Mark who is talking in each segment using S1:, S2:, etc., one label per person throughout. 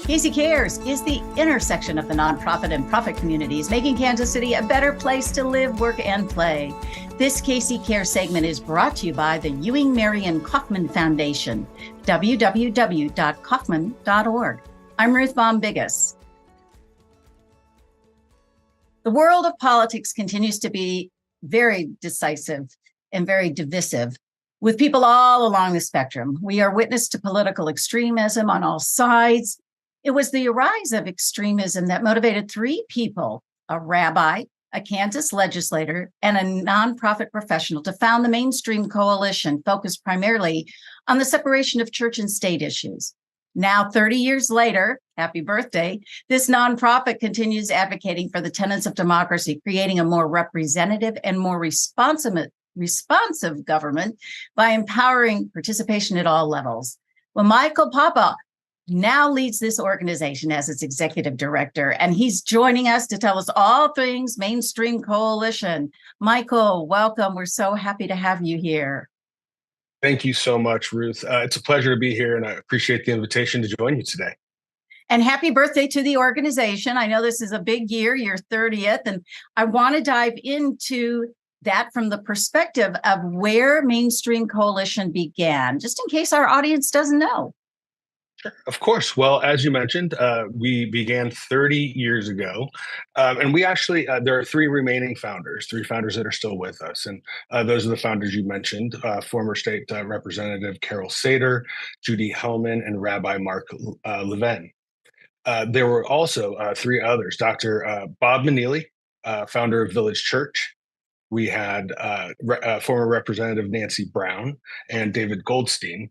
S1: Casey Cares is the intersection of the nonprofit and profit communities, making Kansas City a better place to live, work, and play. This Casey Cares segment is brought to you by the Ewing Marion Kaufman Foundation, www.kaufman.org. I'm Ruth Baum-Biggis. The world of politics continues to be very decisive and very divisive, with people all along the spectrum. We are witness to political extremism on all sides. It was the rise of extremism that motivated three people, a rabbi, a Kansas legislator, and a nonprofit professional, to found the Mainstream Coalition, focused primarily on the separation of church and state issues. Now, 30 years later, happy birthday, this nonprofit continues advocating for the tenets of democracy, creating a more representative and more responsive government by empowering participation at all levels. Well, Michael Poppa now leads this organization as its executive director, and he's joining us to tell us all things Mainstream Coalition. Michael, welcome. We're so happy to have you here.
S2: Thank you so much, Ruth. It's a pleasure to be here, and I appreciate the invitation to join you today.
S1: And happy birthday to the organization. I know this is a big year, your 30th, and I want to dive into that from the perspective of where Mainstream Coalition began, just in case our audience doesn't know.
S2: Sure, of course. Well, as you mentioned, we began 30 years ago, and we actually, there are three remaining founders, three founders that are still with us. And those are the founders you mentioned, former state representative Carol Sater, Judy Hellman, and Rabbi Mark Levin. There were also three others, Dr. Bob Meneely, founder of Village Church. We had former Representative Nancy Brown and David Goldstein.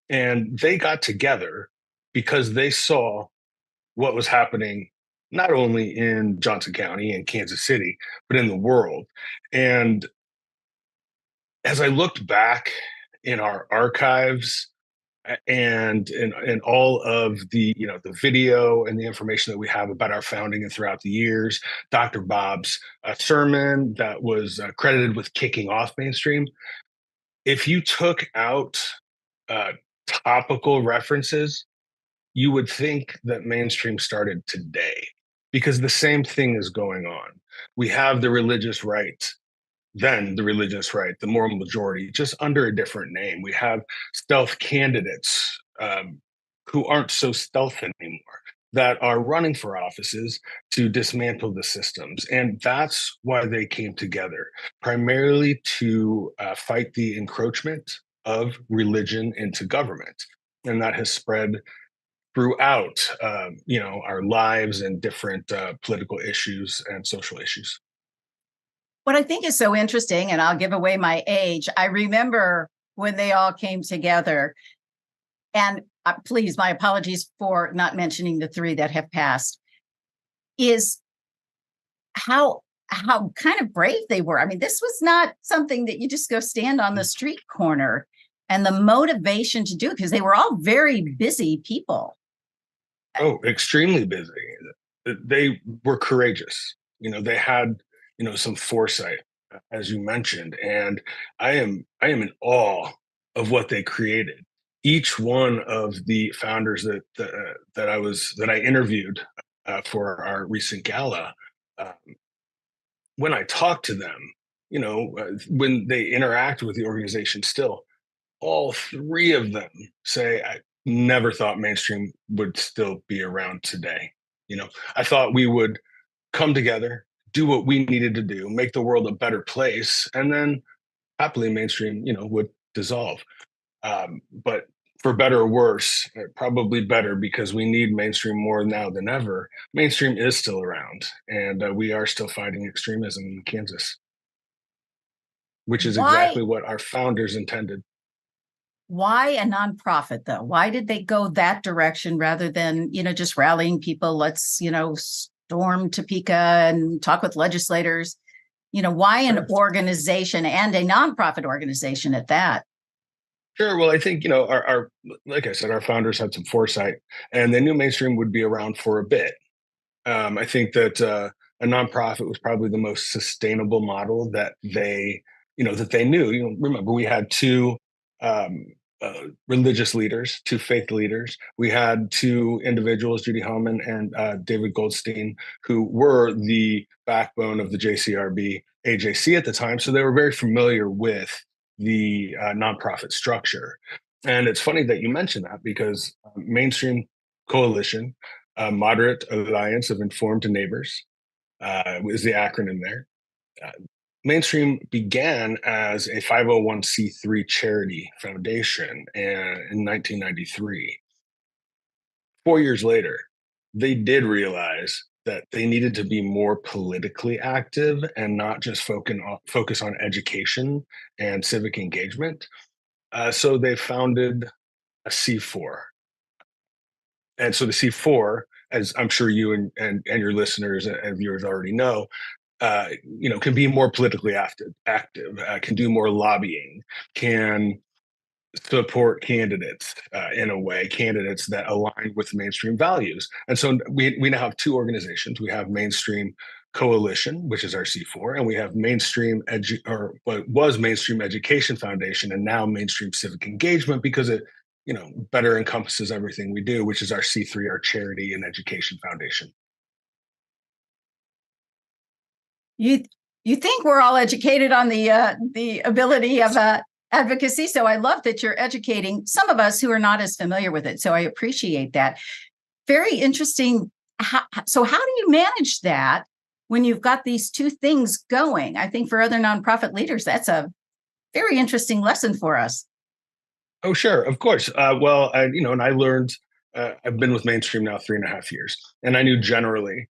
S2: And they got together because they saw what was happening not only in Johnson County and Kansas City, but in the world. And as I looked back in our archives and in all of the, the video and the information that we have about our founding and throughout the years, Dr. Bob's sermon that was credited with kicking off Mainstream, if you took out topical references, you would think that Mainstream started today, because the same thing is going on. We have the religious right, then the religious right, the moral majority, just under a different name. We have stealth candidates who aren't so stealth anymore, that are running for offices to dismantle the systems. And that's why they came together, primarily to fight the encroachment of religion into government. And that has spread throughout, our lives and different political issues and social issues.
S1: What I think is so interesting, and I'll give away my age, I remember when they all came together, and please, my apologies for not mentioning the three that have passed, is how kind of brave they were. I mean, this was not something that you just go stand on the street corner, and the motivation to do it, because they were all very busy people.
S2: Oh, extremely busy. They were courageous. They had, some foresight, as you mentioned, and I am in awe of what they created. Each one of the founders that I interviewed for our recent gala, when I talk to them, when they interact with the organization still, all three of them say, I never thought Mainstream would still be around today. I thought we would come together, do what we needed to do, make the world a better place, and then happily Mainstream, would dissolve. But for better or worse, probably better, because we need Mainstream more now than ever. Mainstream is still around, and we are still fighting extremism in Kansas, which is exactly what our founders intended.
S1: Why a nonprofit, though? Why did they go that direction rather than, just rallying people? Let's, storm Topeka and talk with legislators. Why an organization, and a nonprofit organization at that?
S2: Sure. Well, I think, our like I said, our founders had some foresight, and they knew Mainstream would be around for a bit. I think that a nonprofit was probably the most sustainable model that they knew. Remember, we had two religious leaders, two faith leaders. We had two individuals, Judy Hellman and David Goldstein, who were the backbone of the JCRB AJC at the time. So they were very familiar with the nonprofit structure. And it's funny that you mentioned that because Mainstream Coalition, Moderate Alliance of Informed Neighbors, is the acronym there. Uh, Mainstream began as a 501c3 charity foundation in 1993. 4 years later, they did realize that they needed to be more politically active and not just focus on education and civic engagement. So they founded a C4. And so the C4, as I'm sure you and your listeners and viewers already know, can be more politically active, can do more lobbying, can support candidates in a way, candidates that align with mainstream values. And so we now have two organizations. We have Mainstream Coalition, which is our C4, and we have or what was Mainstream Education Foundation, and now Mainstream Civic Engagement, because it better encompasses everything we do, which is our C3, our charity and education foundation.
S1: You think we're all educated on the ability of advocacy, so I love that you're educating some of us who are not as familiar with it. So I appreciate that. Very interesting. So how do you manage that when you've got these two things going? I think for other nonprofit leaders, that's a very interesting lesson for us.
S2: Oh, sure, of course. Well, and I learned. I've been with Mainstream now 3.5 years, and I knew generally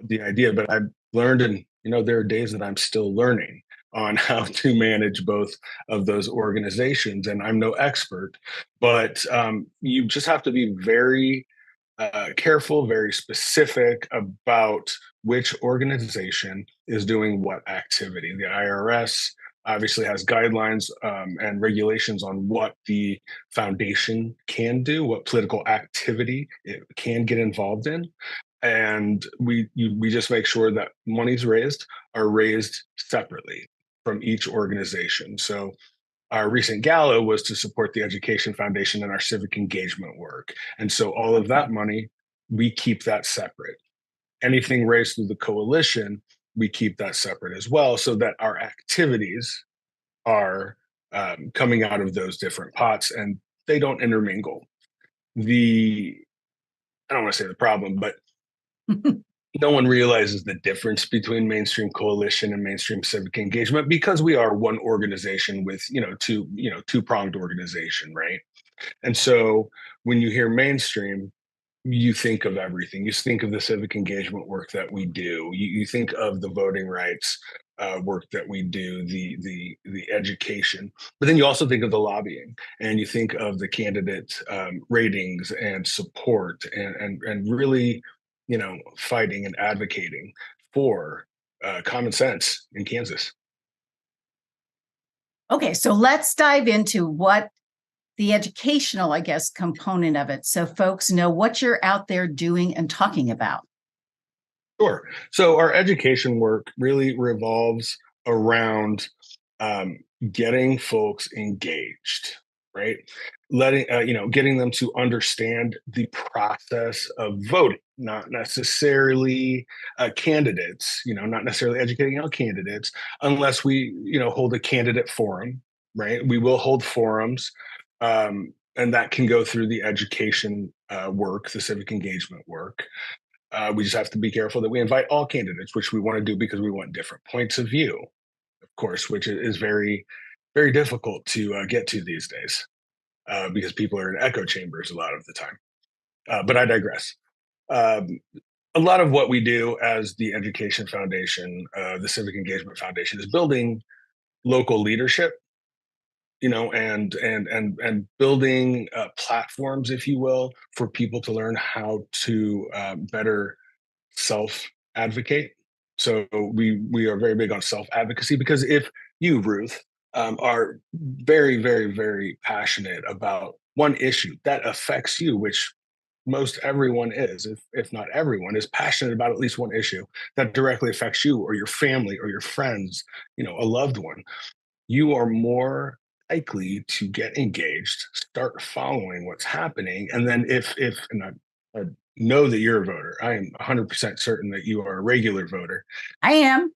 S2: the idea, but I've learned, and there are days that I'm still learning on how to manage both of those organizations. And I'm no expert, but you just have to be very careful, very specific about which organization is doing what activity. The IRS obviously has guidelines and regulations on what the foundation can do, what political activity it can get involved in. And we just make sure that monies raised are raised separately from each organization. So our recent gala was to support the Education Foundation and our civic engagement work. And so all of that money, we keep that separate. Anything raised through the coalition, we keep that separate as well, so that our activities are coming out of those different pots and they don't intermingle. I don't want to say the problem, but no one realizes the difference between Mainstream Coalition and Mainstream Civic Engagement because we are one organization with two-pronged organization, right? And so when you hear mainstream, you think of everything. You think of the civic engagement work that we do. You think of the voting rights work that we do, the education, but then you also think of the lobbying, and you think of the candidate ratings and support, and really, fighting and advocating for common sense in Kansas.
S1: Okay, so let's dive into what the educational, I guess, component of it, so folks know what you're out there doing and talking about.
S2: Sure. So our education work really revolves around getting folks engaged, right? Getting them to understand the process of voting, not necessarily candidates, not necessarily educating out candidates, unless we, hold a candidate forum, right? We will hold forums, and that can go through the education work, the civic engagement work. We just have to be careful that we invite all candidates, which we want to do because we want different points of view, of course, which is very, very difficult to get to these days because people are in echo chambers a lot of the time. But I digress. A lot of what we do as the Education Foundation, the Civic Engagement Foundation, is building local leadership, and building platforms, if you will, for people to learn how to better self advocate. So we are very big on self advocacy, because if you, Ruth, are very, very, very passionate about one issue that affects you, which most everyone is, if not everyone is passionate about at least one issue that directly affects you or your family or your friends, a loved one, you are more likely to get engaged, start following what's happening, and then if and I know that you're a voter. I am 100% certain that you are a regular voter,
S1: I am.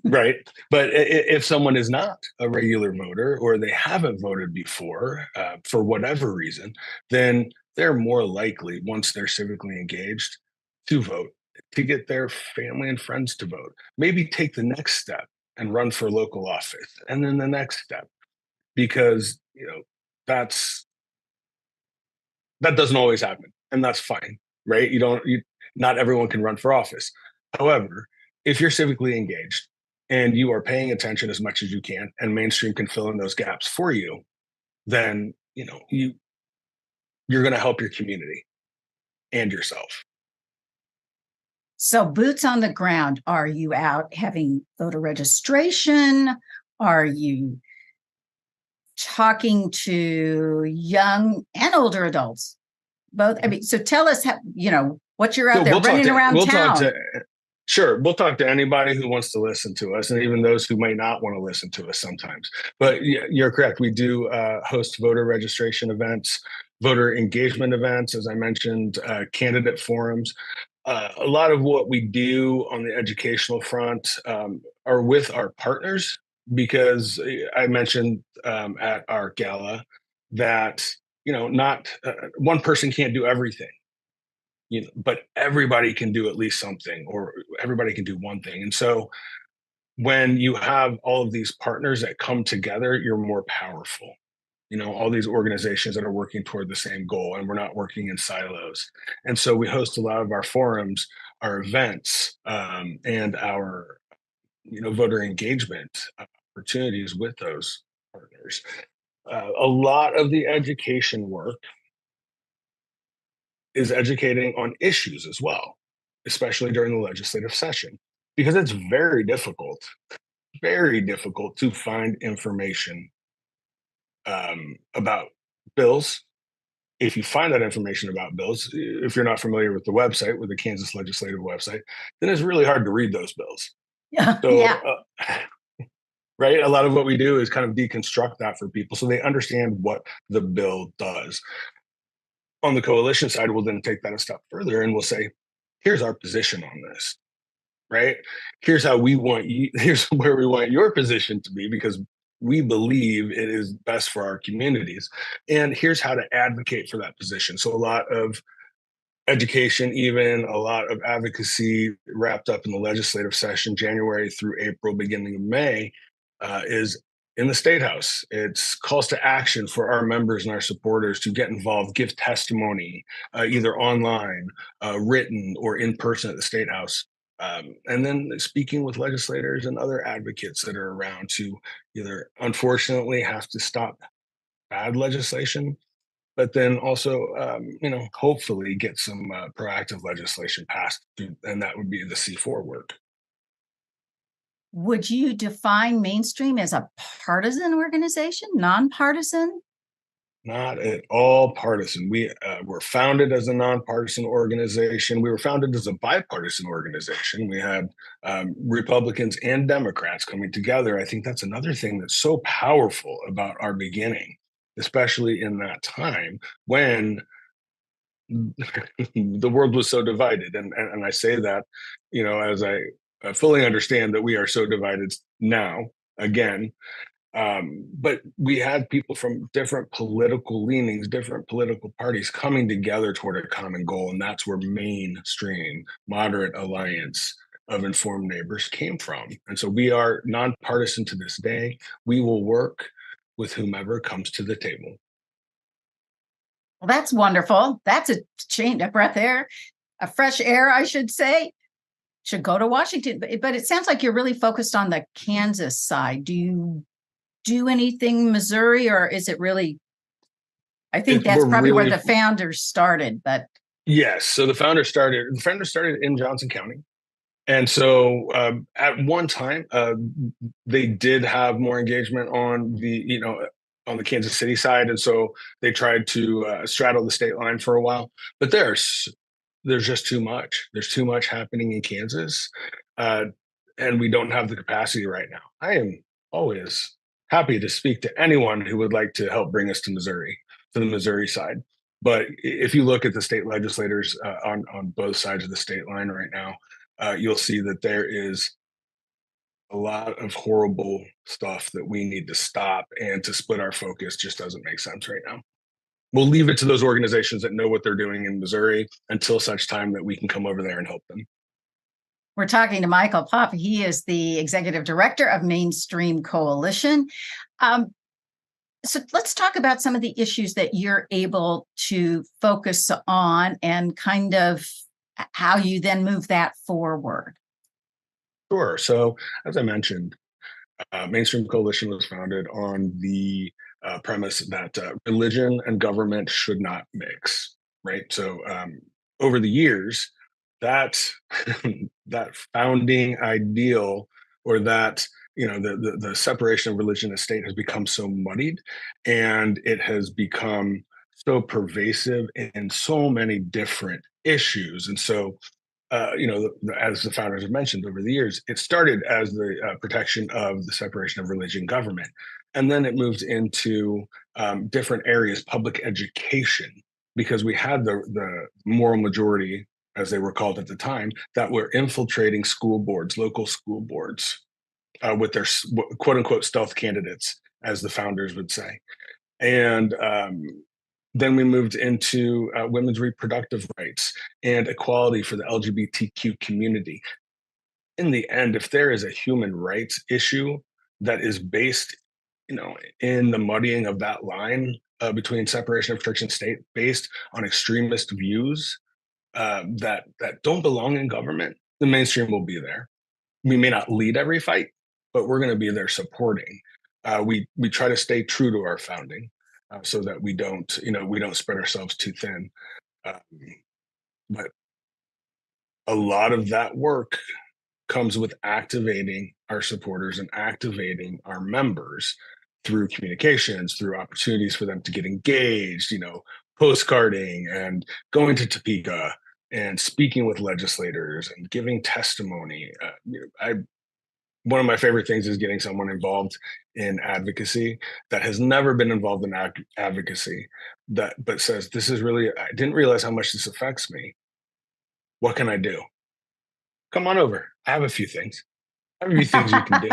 S2: right? But if someone is not a regular voter or they haven't voted before for whatever reason, then they're more likely, once they're civically engaged, to vote, to get their family and friends to vote. Maybe take the next step and run for local office, and then the next step, because that's that doesn't always happen, and that's fine, right? Not everyone can run for office. However, if you're civically engaged and you are paying attention as much as you can, and mainstream can fill in those gaps for you, then you're going to help your community and yourself.
S1: So, boots on the ground, are you out having voter registration? Are you talking to young and older adults? Both. I mean, so tell us what you're out there running around town.
S2: Sure, we'll talk to anybody who wants to listen to us, and even those who may not want to listen to us sometimes. But you're correct. We do host voter registration events, voter engagement events, as I mentioned, candidate forums. A lot of what we do on the educational front are with our partners, because I mentioned at our gala that not one person can't do everything, but everybody can do at least something, or everybody can do one thing. And so when you have all of these partners that come together, you're more powerful. All these organizations that are working toward the same goal, and we're not working in silos. And so we host a lot of our forums, our events, and our voter engagement opportunities with those partners. A lot of the education work is educating on issues as well, especially during the legislative session, because it's very difficult to find information about bills. If you find that information about bills, if you're not familiar with the website, with the Kansas legislative website, then it's really hard to read those bills. So,
S1: Yeah.
S2: Right, a lot of what we do is kind of deconstruct that for people so they understand what the bill does. On the coalition side, we'll then take that a step further and we'll say, here's our position on this, right? Here's where we want your position to be, because we believe it is best for our communities. And here's how to advocate for that position. So a lot of education, even a lot of advocacy wrapped up in the legislative session, January through April, beginning of May, is in the State House. It's calls to action for our members and our supporters to get involved, give testimony, either online, written, or in person at the State House. And then speaking with legislators and other advocates that are around to either, unfortunately, have to stop bad legislation, but then also, hopefully get some proactive legislation passed, and that would be the C4 work.
S1: Would you define mainstream as a partisan organization, nonpartisan?
S2: Not at all partisan. We were founded as a nonpartisan organization. We were founded as a bipartisan organization. We had Republicans and Democrats coming together. I think that's another thing that's so powerful about our beginning, especially in that time when the world was so divided. And I say that, as I fully understand that we are so divided now again. But we had people from different political leanings, different political parties coming together toward a common goal. And that's where mainstream, moderate alliance of informed neighbors came from. And so we are nonpartisan to this day. We will work with whomever comes to the table.
S1: Well, that's wonderful. That's a change, a breath air, a fresh air, I should say. Should go to Washington. But it sounds like you're really focused on the Kansas side. Do you do anything Missouri, or is it really, I think that's probably where the founders started, but.
S2: Yes. So the founders started in Johnson County. And so at one time, they did have more engagement on the Kansas City side. And so they tried to straddle the state line for a while, but there's just too much. There's too much happening in Kansas. And we don't have the capacity right now. I am always happy to speak to anyone who would like to help bring us to Missouri, to the Missouri side. But if you look at the state legislators on both sides of the state line right now, you'll see that there is a lot of horrible stuff that we need to stop, and to split our focus just doesn't make sense right now. We'll leave it to those organizations that know what they're doing in Missouri until such time that we can come over there and help them.
S1: We're talking to Michael Poppa. He is the executive director of Mainstream Coalition. So let's talk about some of the issues that you're able to focus on and kind of how you then move that forward.
S2: Sure. So, as I mentioned, Mainstream Coalition was founded on the premise that religion and government should not mix, right? So, over the years, that that founding ideal, or that the separation of religion and state, has become so muddied, and it has become so pervasive in so many different issues. And so, as the founders have mentioned over the years, it started as the protection of the separation of religion and government. And then it moved into different areas, public education, because we had the moral majority, as they were called at the time, that were infiltrating school boards, local school boards, with their quote unquote stealth candidates, as the founders would say. And then we moved into women's reproductive rights and equality for the LGBTQ community. In the end, if there is a human rights issue that is based, in the muddying of that line between separation of church and state, based on extremist views that don't belong in government, the mainstream will be there. We may not lead every fight, but we're going to be there supporting. We try to stay true to our founding, so that we don't spread ourselves too thin. Um, but a lot of that work comes with activating our supporters and activating our members through communications, through opportunities for them to get engaged, postcarding and going to Topeka and speaking with legislators and giving testimony. One of my favorite things is getting someone involved in advocacy that has never been involved in advocacy, but says, this is really, I didn't realize how much this affects me. What can I do? Come on over. I have a few things. I have a few things you can do.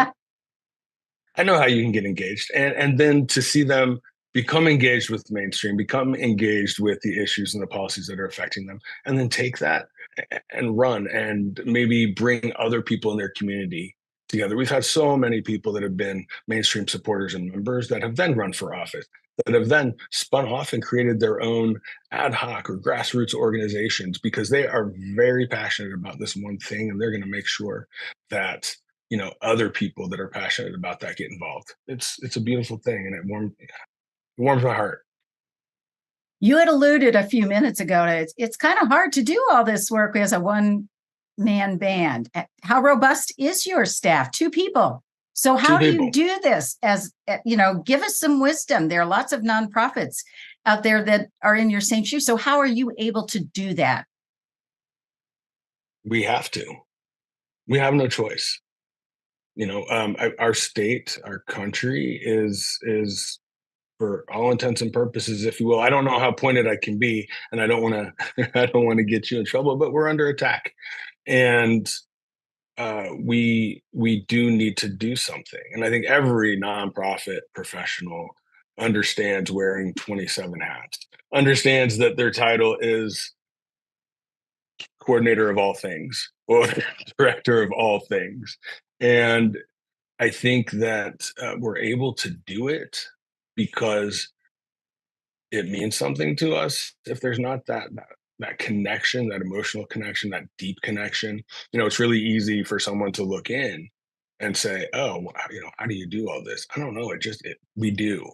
S2: I know how you can get engaged. And then to see them become engaged with mainstream, become engaged with the issues and the policies that are affecting them, and then take that and run and maybe bring other people in their community together. We've had so many people that have been mainstream supporters and members that have then run for office, that have then spun off and created their own ad hoc or grassroots organizations, because they are very passionate about this one thing, and they're going to make sure that other people that are passionate about that get involved. It's a beautiful thing, and it warms my heart.
S1: You had alluded a few minutes ago to it's kind of hard to do all this work as a one-man band. How robust is your staff? Two people. So how do you do this? Give us some wisdom. There are lots of nonprofits out there that are in your same shoes. So how are you able to do that?
S2: We have to. We have no choice. Our state, our country is, for all intents and purposes, if you will. I don't know how pointed I can be, and I don't want to I don't want to get you in trouble, but we're under attack. And we do need to do something. And I think every nonprofit professional understands wearing 27 hats, understands that their title is coordinator of all things or director of all things. And I think that we're able to do it because it means something to us. If there's not that connection, that emotional connection, that deep connection, it's really easy for someone to look in and say, "Oh, how do you do all this?" I don't know. We do.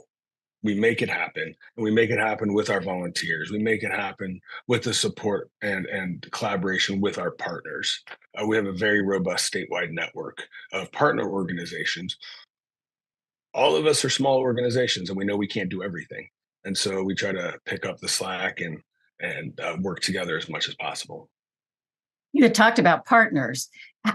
S2: We make it happen, and we make it happen with our volunteers. We make it happen with the support and collaboration with our partners. We have a very robust statewide network of partner organizations. All of us are small organizations, and we know we can't do everything, and so we try to pick up the slack and work together as much as possible.
S1: You had talked about partners.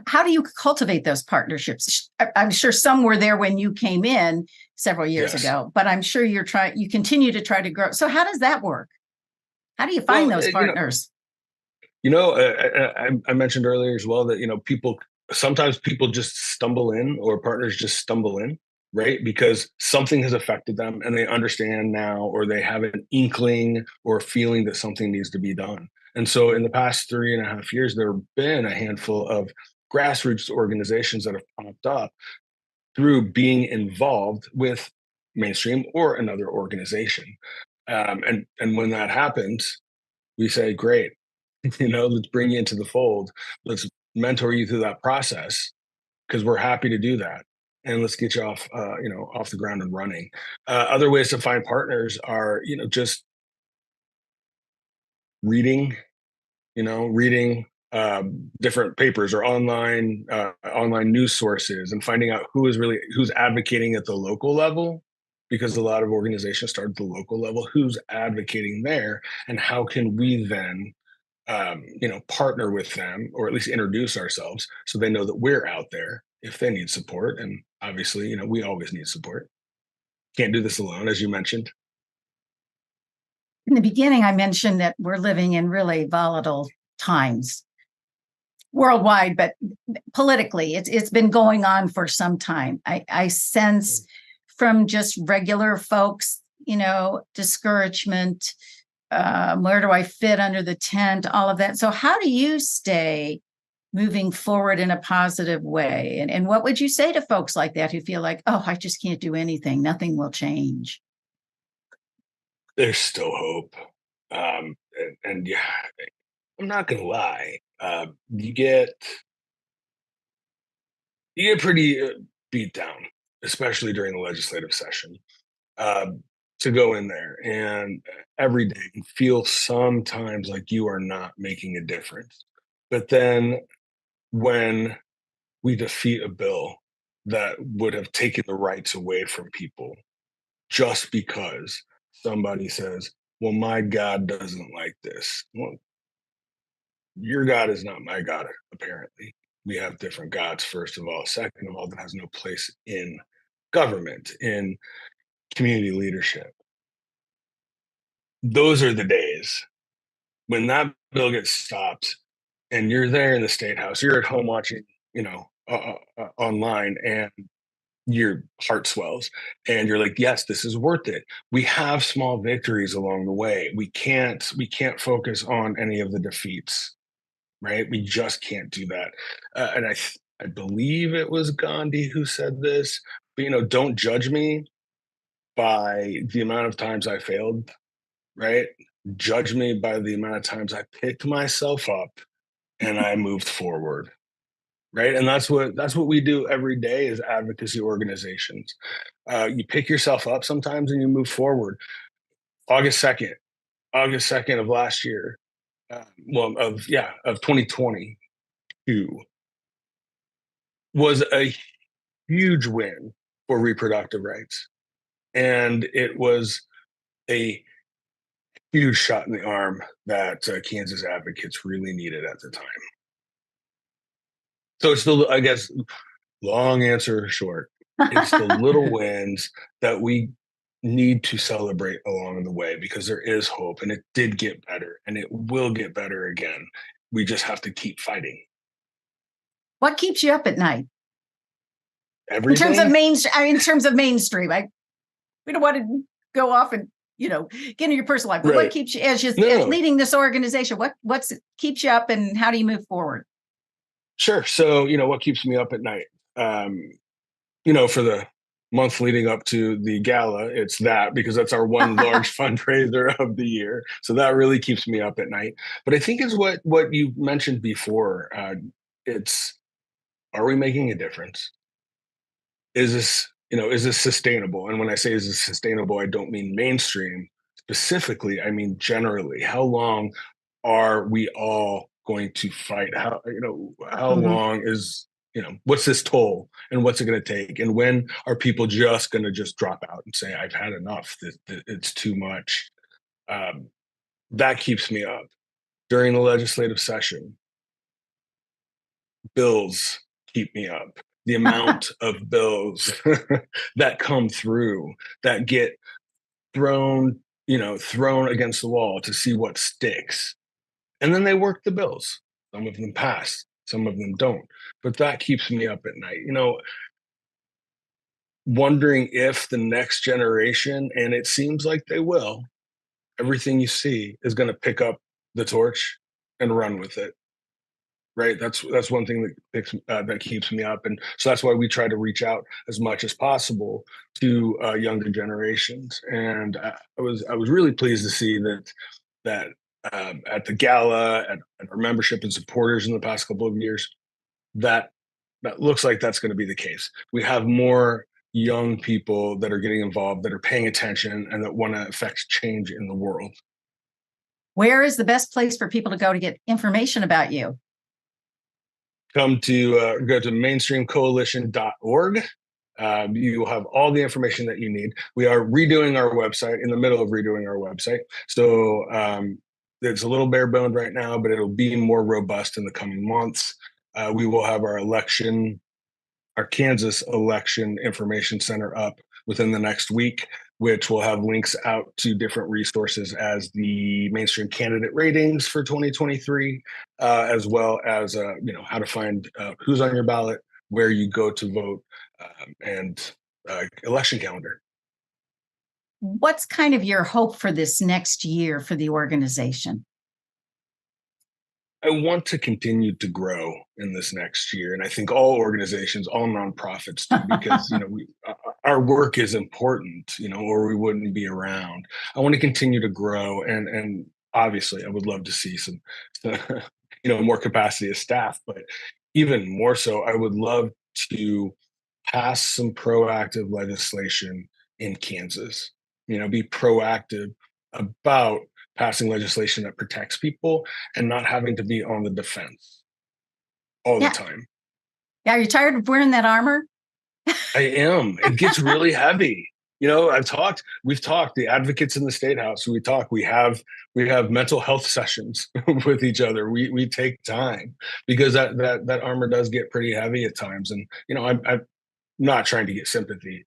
S1: How do you cultivate those partnerships? I'm sure some were there when you came in several years
S2: Yes.
S1: ago, but I'm sure you continue to try to grow. So how does that work? How do you find
S2: Well,
S1: those partners?
S2: I mentioned earlier as well that, sometimes people just stumble in, or partners just stumble in, right? Because something has affected them and they understand now, or they have an inkling or feeling that something needs to be done. And so in the past 3.5 years, there have been a handful of grassroots organizations that have popped up through being involved with mainstream or another organization. And when that happens, we say, great, let's bring you into the fold. Let's mentor you through that process, because we're happy to do that. And let's get you off the ground and running. Other ways to find partners are, just reading, reading different papers or online news sources, and finding out who's advocating at the local level, because a lot of organizations start at the local level. Who's advocating there, and how can we then partner with them, or at least introduce ourselves so they know that we're out there if they need support. And obviously, we always need support. Can't do this alone, as you mentioned.
S1: In the beginning, I mentioned that we're living in really volatile times worldwide, but politically, it's been going on for some time. I sense from just regular folks, discouragement. Where do I fit under the tent? All of that. So, how do you stay moving forward in a positive way? And what would you say to folks like that who feel like, oh, I just can't do anything, nothing will change?
S2: There's still hope. And yeah, I'm not gonna lie. You get pretty beat down, especially during the legislative session. Uh, to go in there and every day feel sometimes like you are not making a difference. But then when we defeat a bill that would have taken the rights away from people, just because somebody says, well, my God doesn't like this. Well, your God is not my God, apparently. We have different gods, first of all. Second of all, that has no place in government, in community leadership. Those are the days when that bill gets stopped, and you're there in the state house, you're at home watching, online, and your heart swells, and you're like, yes, this is worth it. We have small victories along the way. We can't focus on any of the defeats, right? We just can't do that. And I believe it was Gandhi who said this, but don't judge me by the amount of times I failed, right? Judge me by the amount of times I picked myself up and I moved forward, right? And that's what we do every day as advocacy organizations. You pick yourself up sometimes and you move forward. August 2nd, August 2nd of last year, of 2022, was a huge win for reproductive rights, and it was a huge shot in the arm that Kansas advocates really needed at the time. So it's I guess, long answer short, it's the little wins that we need to celebrate along the way, because there is hope, and it did get better, and it will get better again. We just have to keep fighting.
S1: What keeps you up at night?
S2: Everything?
S1: In terms of mainstream, we don't want to go off and get into your personal life. But
S2: Right.
S1: what keeps you as
S2: No.
S1: leading this organization? What keeps you up, and how do you move forward?
S2: Sure. So, what keeps me up at night? For the month leading up to the gala, it's that, because that's our one large fundraiser of the year. So that really keeps me up at night. But I think is what you mentioned before. It's, are we making a difference? Is this sustainable? And when I say is this sustainable, I don't mean mainstream specifically. I mean generally. How long are we all going to fight? How
S1: Mhm.
S2: long is, what's this toll, and what's it going to take? And when are people just going to just drop out and say, I've had enough, it's too much? That keeps me up during the legislative session. bills keep me up. The amount of bills that come through that get thrown against the wall to see what sticks. And then they work the bills. Some of them pass, some of them don't. But that keeps me up at night. Wondering if the next generation, and it seems like they will, everything you see is going to pick up the torch and run with it. Right. That's one thing that keeps me up. And so that's why we try to reach out as much as possible to younger generations. And I was really pleased to see that at the gala, at our membership and supporters in the past couple of years, that looks like that's going to be the case. We have more young people that are getting involved, that are paying attention, and that want to affect change in the world.
S1: Where is the best place for people to go to get information about you?
S2: Go to mainstreamcoalition.org. You will have all the information that you need. We are redoing our website, in the middle of redoing our website. So it's a little bare boned right now, but it'll be more robust in the coming months. We will have our Kansas election information center up within the next week, which will have links out to different resources as the mainstream candidate ratings for 2023, as well as how to find who's on your ballot, where you go to vote, and election calendar.
S1: What's kind of your hope for this next year for the organization?
S2: I want to continue to grow in this next year. And I think all organizations, all nonprofits do, because, our work is important, or we wouldn't be around. I want to continue to grow. And obviously I would love to see some more capacity of staff, but even more so, I would love to pass some proactive legislation in Kansas, be proactive about passing legislation that protects people and not having to be on the defense all the time.
S1: Yeah. Are you tired of wearing that armor?
S2: I am. It gets really heavy. We've talked, the advocates in the State House, we have mental health sessions with each other. We take time, because that armor does get pretty heavy at times. And, I'm not trying to get sympathy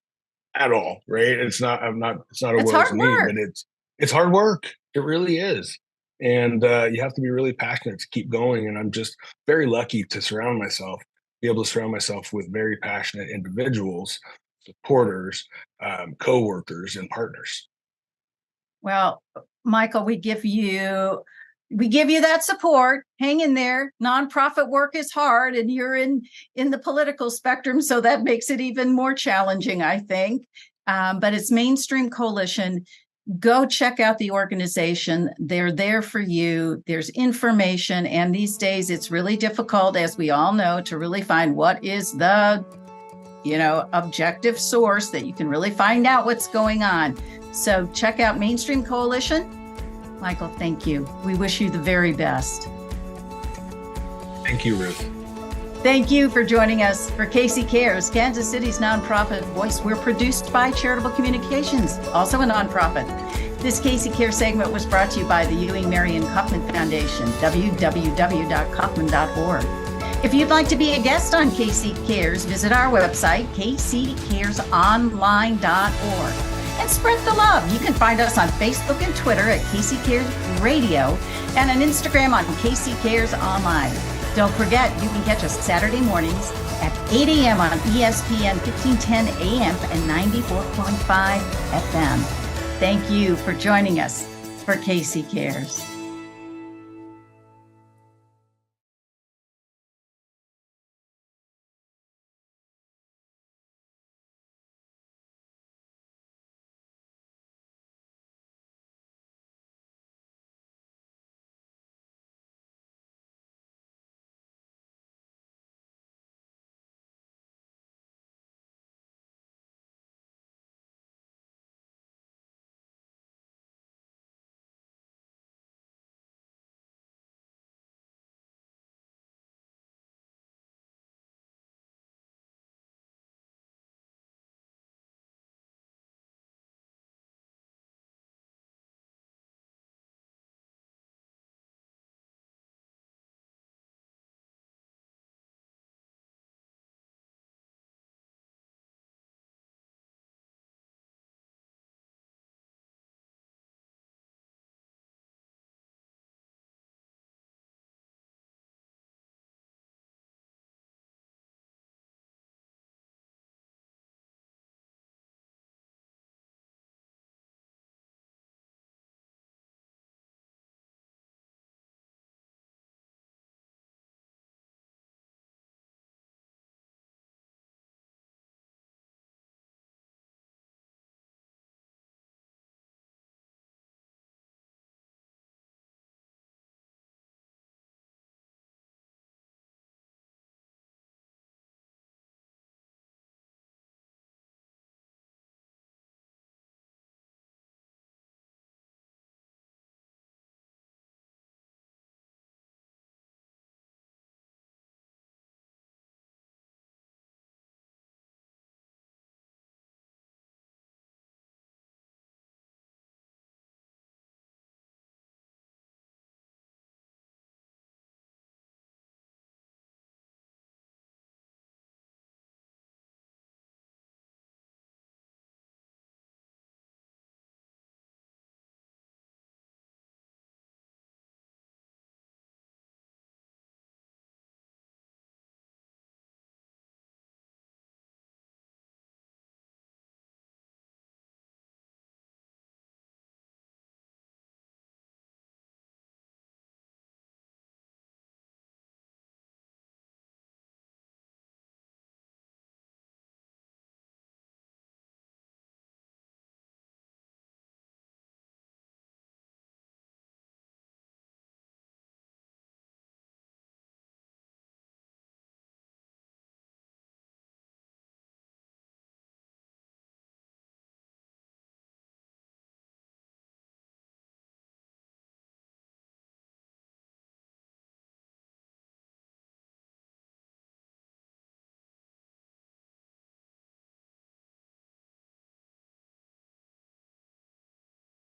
S2: at all. Right. It's not a woe's me, but it's hard work. It really is. And you have to be really passionate to keep going. And I'm just very lucky to be able to surround myself with very passionate individuals, supporters, co-workers, and partners.
S1: Well, Michael, we give you that support. Hang in there. Nonprofit work is hard, and you're in the political spectrum, so that makes it even more challenging, I think. But it's Mainstream Coalition. Go check out the organization. They're there for you. There's information. And these days it's really difficult, as we all know, to really find what is the, objective source that you can really find out what's going on. So check out Mainstream Coalition. Michael, thank you. We wish you the very best.
S2: Thank you, Ruth.
S1: Thank you for joining us for KC Cares, Kansas City's nonprofit voice. We're produced by Charitable Communications, also a nonprofit. This KC Cares segment was brought to you by the Ewing Marion Kaufman Foundation, www.kaufman.org. If you'd like to be a guest on KC Cares, visit our website, kccaresonline.org, and spread the love. You can find us on Facebook and Twitter at KC Cares Radio, and on Instagram on KC Cares Online. Don't forget, you can catch us Saturday mornings at 8 a.m. on ESPN 1510 AM and 94.5 FM. Thank you for joining us for KC Cares.